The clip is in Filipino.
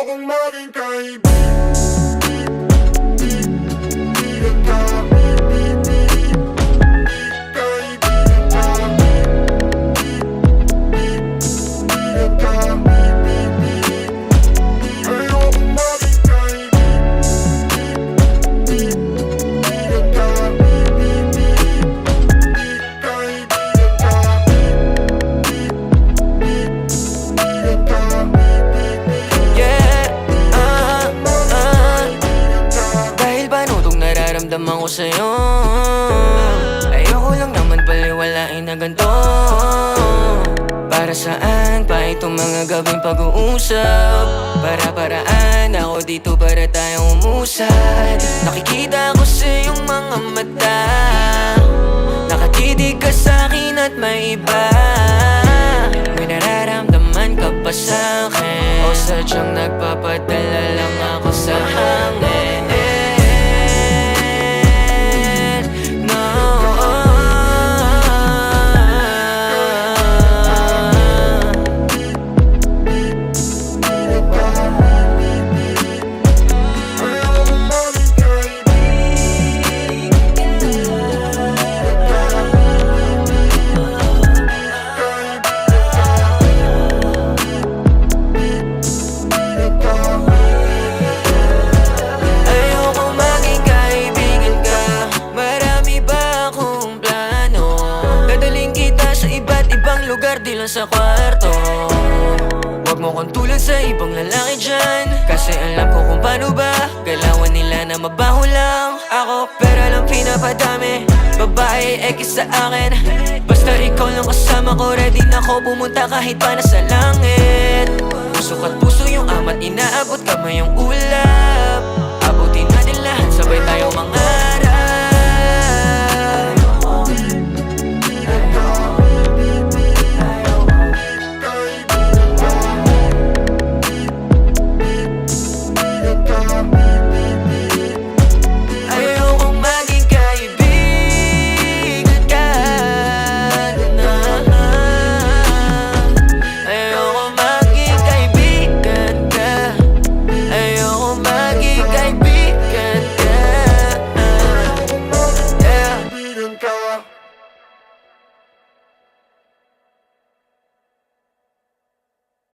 Ayokong maging kaibigan ka. Nararamdaman ko sa'yo, ayoko lang naman paliwalain na ganito. Para saan pa itong mga gabing pag-uusap? Para-paraan ako dito para tayong umusad. Nakikita ko sa iyong mga mata, nakatitig ka sa'kin at may iba. May nararamdaman ka pa sa'kin, o sadyang nagpapadala lang ako sa hangin? Lugar di lang sa kwarto. Huwag mo kong tulad sa ibang lalaki dyan, kasi alam ko kung paano ba galawan nila na mabaho lang ako. Pera lang pinapadami, babae ekis sa akin. Basta ikaw lang kasama ko, ready na ko pumunta kahit pa nasa langit. Puso ka't puso yung ama't inaabot kamay yung ulan.